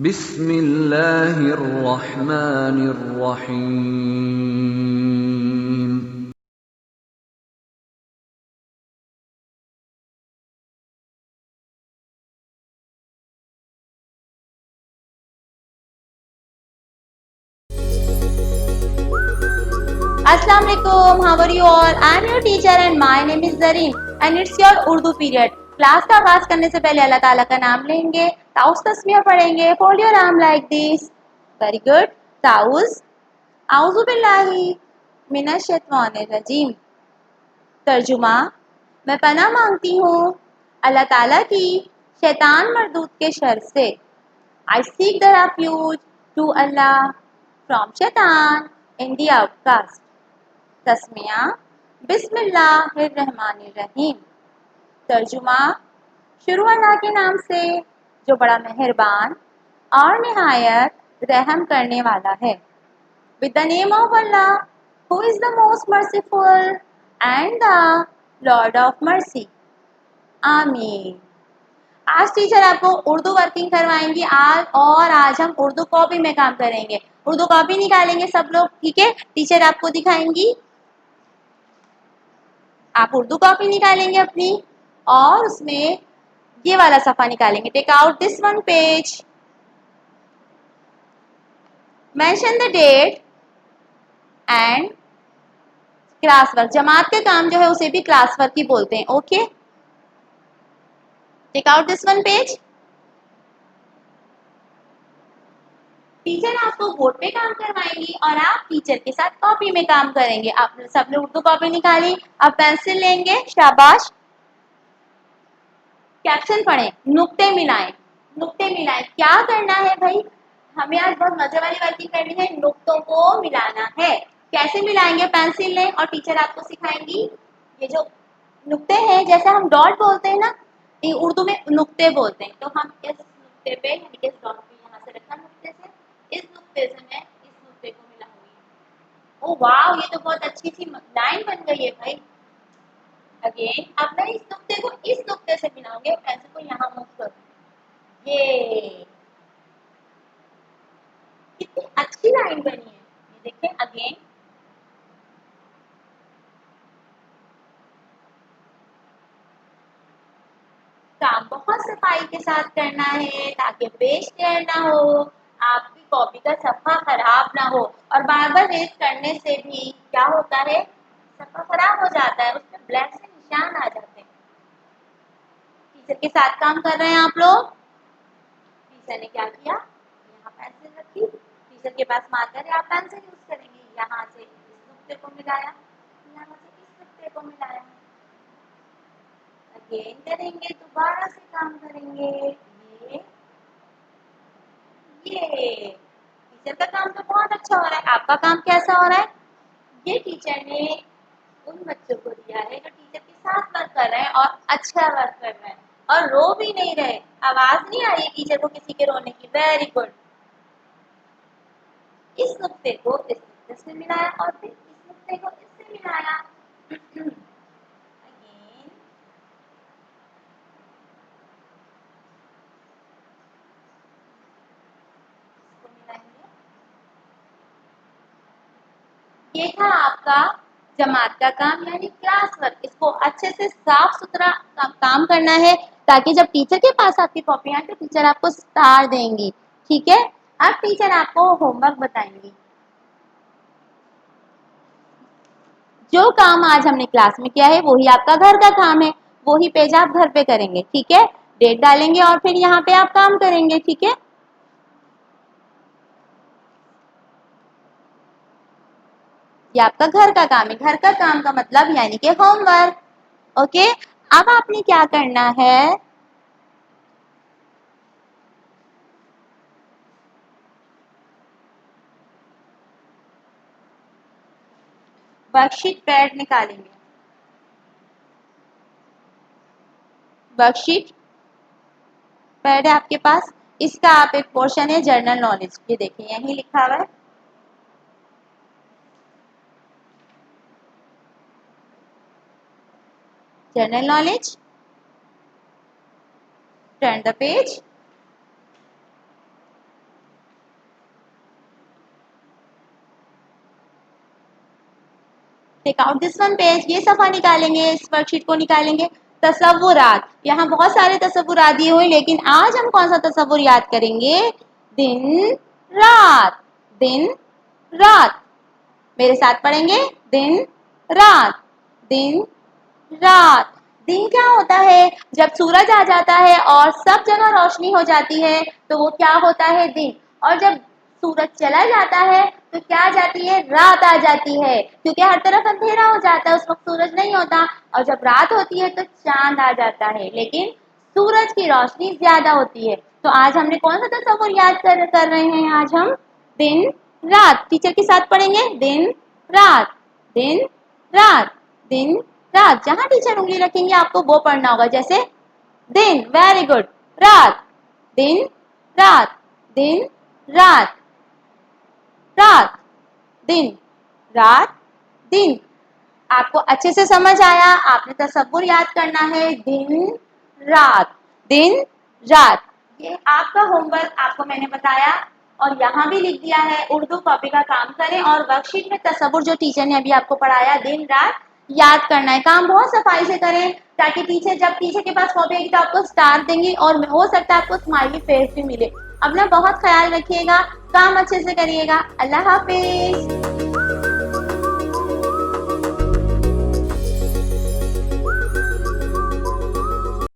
बिस्मिल्लाहिर्रहमानिर्रहीम। Assalamu alaikum, how are you all? I am your teacher and my name is Zareen and it's your Urdu period. Class का आगाज करने से पहले अल्लाह ताला का नाम लेंगे, ताउस तस्मीह पढ़ेंगे. Fold your arm like this. Very good. Taus. आउज़ु बिल्लाहि मिनश शैतानिर रजीम. तर्जुमा. मैं पनाह मांगती हूँ अल्लाह ताला की शैतान मरदूद के शर से. I seek the refuge to Allah from shaitan in the outcast. Tasmiya. बिस्मिल्लाहिर्रहमानिर्रहीम. तर्जुमा. शुरू अल्लाह के नाम से जो बड़ा मेहरबान और निहायत रहम करने वाला है. With the name of Allah, who is the most merciful and the Lord of mercy. आमीन. आज टीचर आपको उर्दू वर्किंग करवाएंगी आज हम उर्दू कॉपी में काम करेंगे. उर्दू कॉपी निकालेंगे सब लोग, ठीक है. टीचर आपको दिखाएंगी. आप उर्दू कॉपी निकालेंगे अपनी और उसमें ये वाला सफ़ा निकालेंगे. Take out this one page. Mention the date and class work. जमात के काम जो है उसे भी क्लास वर्क ही बोलते हैं. Okay. Take out this one page. Teacher आपको बोर्ड पे काम करवाएंगी और आप टीचर के साथ कॉपी में काम करेंगे. आप सबने उर्दू कॉपी निकाली. अब पेंसिल लेंगे. शाबाश. कैप्शन पढ़ें. नुक्ते मिलाएं. नुक्ते मिलाएं. क्या करना है भाई? हमें आज बहुत मजे वाली वर्किंग करनी है. नुक्तों को मिलाना है. कैसे मिलाएंगे? पेंसिल लें और टीचर आपको सिखाएंगी. ये जो नुक्ते हैं, जैसे हम डॉट बोलते हैं ना, ये उर्दू में नुक्ते बोलते हैं. तो हम इस नुक्ते पे यानी इस डॉट पे यहाँ से रखा नुक्ते से, इस नुक्ते से मैं इस नुक्ते को मिलाऊंगी. ओ वाह, ये तो बहुत अच्छी सी लाइन बन गई है भाई. अगेन अब मैं इस नुक्ते को इस नुक्ते से मिलाऊंगी. पेंसिल को यहाँ मूव कर. ये कितनी अच्छी लाइन बनी है. ये देखें. अगेन काम बहुत सफाई के साथ करना है ताकि पेज टेढ़ ना हो, आपकी कॉपी का सफ़ा खराब ना हो. और बार बार रेज करने से भी क्या होता है? सफ़ा खराब हो जाता है, उसमें ब्लैक से निशान आ जाते हैं. टीचर के साथ काम कर रहे हैं आप लोग. टीचर ने क्या किया? यहाँ पेंसिल रखी. टीचर के पास मार्कर है, आप पेंसिल यूज करेंगे. यहाँ से इस नुक्ते को मिलाया, यहाँ से इस नुक्ते को मिलाया. अगेन करेंगे, दोबारा से काम करेंगे. ये टीचर का काम तो बहुत अच्छा हो रहा है. आपका काम कैसा हो रहा है? ये टीचर ने उन बच्चों को दिया है जो टीचर के साथ वर्क कर रहे हैं और अच्छा वर्क कर रहे हैं और रो भी नहीं रहे. आवाज नहीं आ रही है टीचर को किसी के रोने की. Very good. इस नुक्ते को इस नुक्ते से मिलाया और फिर इस नुक्ते को इससे मिलाया. अगेन इसको मिलाएंगे. ये था आपका जमात का काम यानी क्लास वर्क. इसको अच्छे से साफ सुथरा काम करना है ताकि जब टीचर के पास आपकी कॉपी आए तो टीचर आपको स्टार देंगी. ठीक है. अब टीचर आपको होमवर्क बताएंगी. जो काम आज हमने क्लास में किया है वही आपका घर का काम है. वही पेज आप घर पे करेंगे. ठीक है. डेट डालेंगे और फिर यहाँ पे आप काम करेंगे. ठीक है. ये आपका घर का काम है. घर का काम का मतलब यानी कि होमवर्क. ओके. अब आपने क्या करना है? वर्कशीट पैड निकालेंगे. वर्कशीट पैड है आपके पास. इसका आप एक पोर्शन है जनरल नॉलेज. ये देखिए यहीं लिखा हुआ है general knowledge. Turn the page. Take out this one page, ये सफ़ा निकालेंगे, इस वर्कशीट को निकालेंगे। तसव्वुरात, यहाँ बहुत सारे तसव्वुरात दिए हुए, लेकिन आज हम कौन सा तसव्वुर याद करेंगे? दिन रात, दिन रात। मेरे साथ पढ़ेंगे, दिन रात, दिन रात। दिन क्या होता है? जब सूरज आ जाता है और सब जगह रोशनी हो जाती है तो वो क्या होता है? दिन। और जब सूरज चला जाता है तो क्या आ जाती है? रात आ जाती है, क्योंकि हर तरफ अंधेरा हो जाता है, उस वक्त सूरज नहीं होता। और जब रात होती है तो चांद आ जाता है, लेकिन सूरज की रोशनी ज्यादा होती है। तो आज हमने कौन सा तस्वीर याद कर रहे हैं? आज हम दिन रात, टीचर के साथ पढ़ेंगे, दिन रात, दिन रात, दिन रात। जहां टीचर उंगली रखेंगे आपको वो पढ़ना होगा, जैसे दिन, वेरी गुड, रात, दिन रात, दिन रात, रात, दिन, रात, दिन। आपको अच्छे से समझ आया? आपने तसव्वुर याद करना है, दिन रात, दिन रात। ये आपका होमवर्क आपको मैंने बताया और यहाँ भी लिख दिया है। उर्दू कॉपी का काम करें और वर्कशीट में तसव्वुर जो टीचर ने अभी आपको पढ़ाया दिन रात याद करना है। काम बहुत सफाई से करें ताकि टीचर जब टीचर के पास कॉपी आएगी तो आपको स्टार देंगी और हो सकता है आपको स्माइली फेस भी मिले। अपना बहुत ख्याल रखिएगा, काम अच्छे से करिएगा। अल्लाह हाफिज।